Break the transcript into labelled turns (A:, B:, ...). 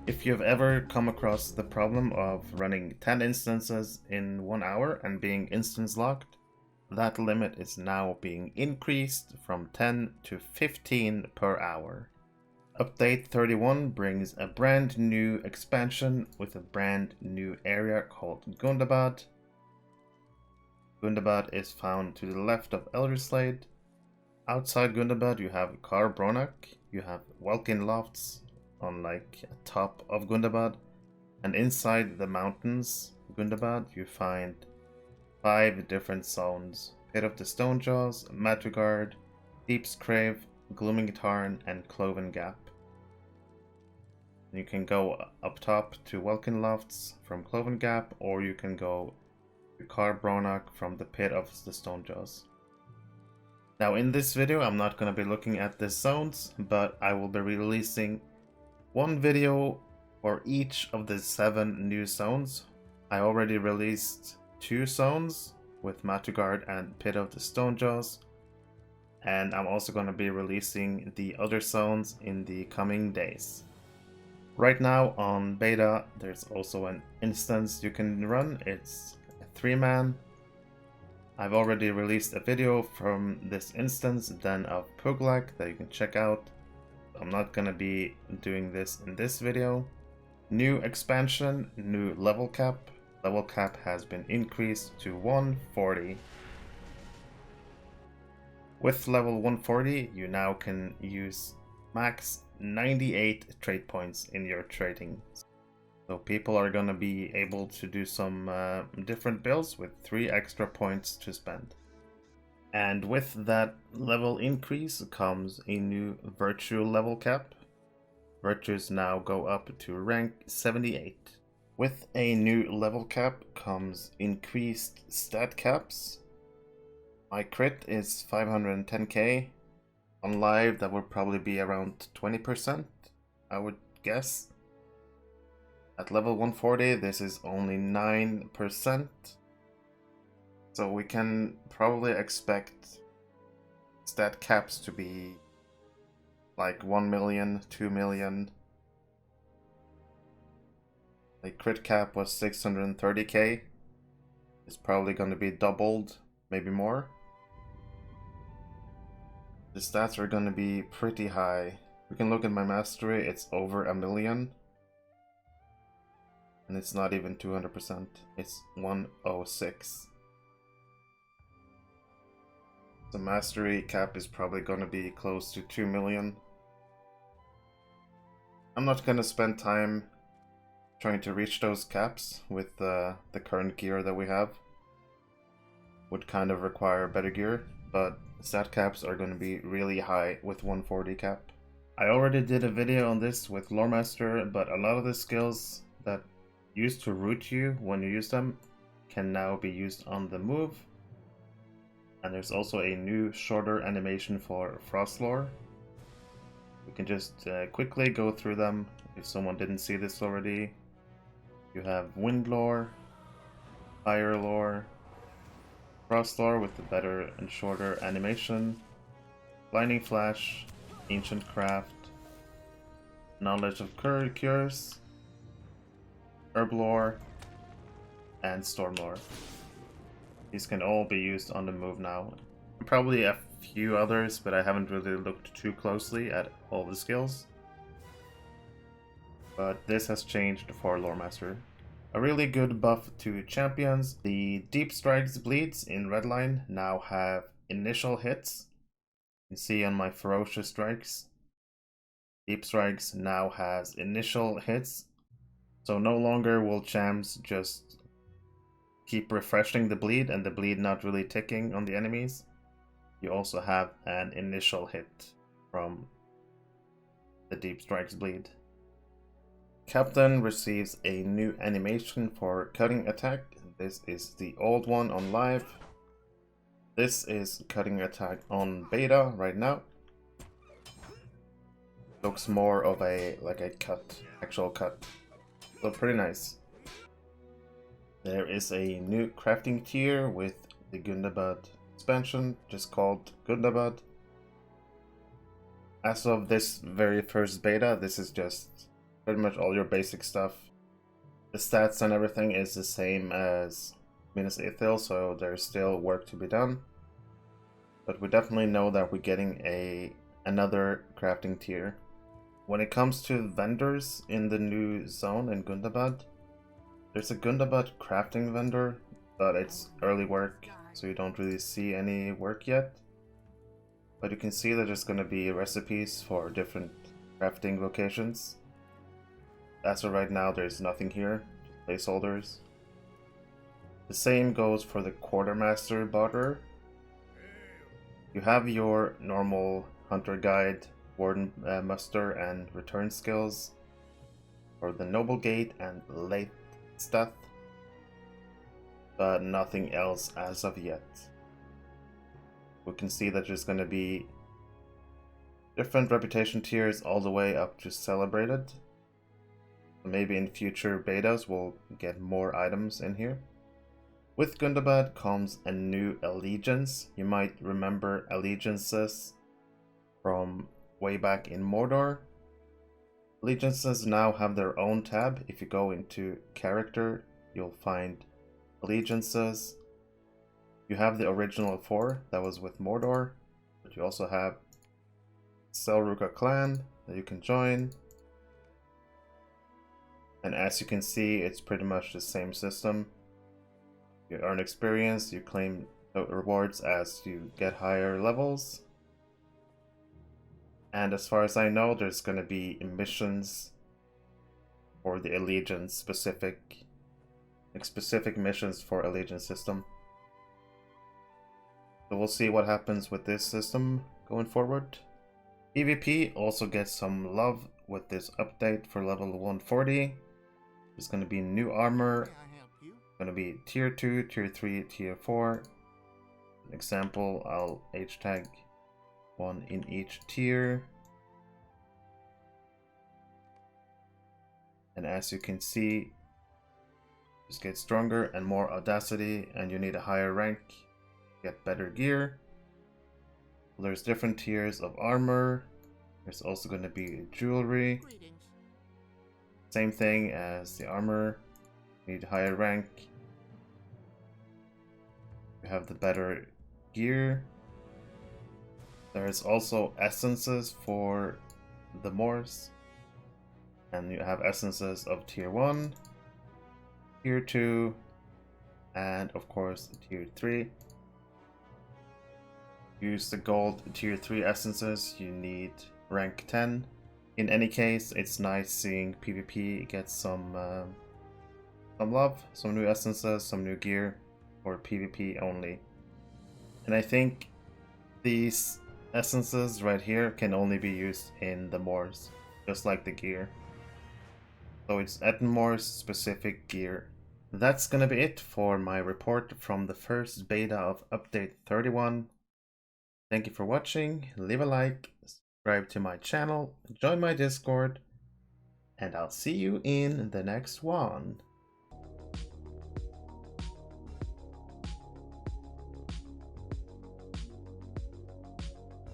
A: If you've ever come across the problem of running 10 instances in 1 hour and being instance locked, that limit is now being increased from 10 to 15 per hour. Update 31 brings a brand new expansion with a brand new area called Gundabad. Gundabad is found to the left of Elderslade. Outside Gundabad you have Kar Bronak, you have Welkin Lofts on like top of Gundabad, and inside the mountains Gundabad you find 5 different zones: Pit of the Stonejaws, Madrigard, Deep's Crave, Glooming Tarn, and Cloven Gap. You can go up top to Welkin Lofts from Cloven Gap, or you can go to Kar Bronak from the Pit of the Stonejaws. Now in this video I'm not going to be looking at the zones, but I will be releasing one video for each of the 7 new zones. I already released 2 zones with Madrigard and Pit of the Stonejaws, and I'm also going to be releasing the other zones in the coming days. Right now on beta there's also an instance you can run. It's a 3-man. I've already released a video from this instance, Den of Puglak, that you can check out. I'm not gonna be doing this in this video. New expansion, new level cap. Level cap has been increased to 140. With level 140, you now can use max 98 trade points in your trading. So people are gonna be able to do some different builds with 3 extra points to spend. And with that level increase comes a new virtue level cap. Virtues now go up to rank 78. With a new level cap comes increased stat caps. My crit is 510k. On live that would probably be around 20%, I would guess. At level 140 this is only 9%. So we can probably expect stat caps to be like 1 million, 2 million. The crit cap was 630k. It's probably going to be doubled, maybe more. The stats are going to be pretty high. We can look at my mastery, it's over 1 million. And it's not even 200%, it's 106. The mastery cap is probably going to be close to 2 million. I'm not going to spend time trying to reach those caps with the current gear that we have. Would kind of require better gear, but stat caps are going to be really high with 140 cap. I already did a video on this with Loremaster, but a lot of the skills that used to root you when you use them can now be used on the move. And there's also a new shorter animation for Frost Lore. We can just quickly go through them if someone didn't see this already. You have Wind Lore, Fire Lore, Frost Lore with the better and shorter animation, Blinding Flash, Ancient Craft, Knowledge of Cures, Herb Lore, and Storm Lore. These can all be used on the move now. Probably a few others, but I haven't really looked too closely at all the skills. But this has changed for Loremaster. A really good buff to champions. The Deep Strikes Bleeds in Redline now have initial hits. You can see on my Ferocious Strikes. Deep Strikes now has initial hits. So no longer will champs just keep refreshing the bleed and the bleed not really ticking on the enemies. You also have an initial hit from the Deep Strikes bleed. Captain receives a new animation for cutting attack. This is the old one on live. This is cutting attack on beta right now. Looks more of a cut, actual cut. So pretty nice. There is a new crafting tier with the Gundabad expansion, just called Gundabad. As of this very first beta, this is just pretty much all your basic stuff. The stats and everything is the same as Minas Ithil, so there's still work to be done. But we definitely know that we're getting another crafting tier. When it comes to vendors in the new zone in Gundabad, there's a Gundabad crafting vendor, but it's early work, so you don't really see any work yet. But you can see that there's going to be recipes for different crafting locations. As of right now, there's nothing here, just placeholders. The same goes for the Quartermaster Barter. You have your normal Hunter Guide, Warden Muster, and Return skills for the Noble Gate and Late stuff, but nothing else as of yet. We can see that there's going to be different reputation tiers all the way up to Celebrated. Maybe in future betas we'll get more items in here. With Gundabad comes a new allegiance. You might remember allegiances from way back in Mordor. Allegiances now have their own tab. If you go into character, you'll find allegiances. You have the original 4 that was with Mordor, but you also have Selruka clan that you can join. And as you can see, it's pretty much the same system. You earn experience, you claim rewards as you get higher levels. And as far as I know, there's going to be missions for the Allegiance specific missions for Allegiance system. So we'll see what happens with this system going forward. PvP also gets some love with this update for level 140. There's going to be new armor. Going to be tier 2, tier 3, tier 4. Example, I'll H-tag one in each tier. And as you can see, just get stronger and more audacity, and you need a higher rank, get better gear. There's different tiers of armor. There's also going to be jewelry. Same thing as the armor. You need higher rank. You have the better gear. There's also essences for the Moors. And you have essences of tier 1, tier 2, and of course tier 3. Use the gold tier 3 essences, you need rank 10. In any case, it's nice seeing PvP get some love, some new essences, some new gear for PvP only. And I think these essences right here can only be used in the Moors, just like the gear. So it's Ettenmoor's specific gear. That's gonna be it for my report from the first beta of update 31. Thank you for watching, leave a like, subscribe to my channel, join my Discord, and I'll see you in the next one.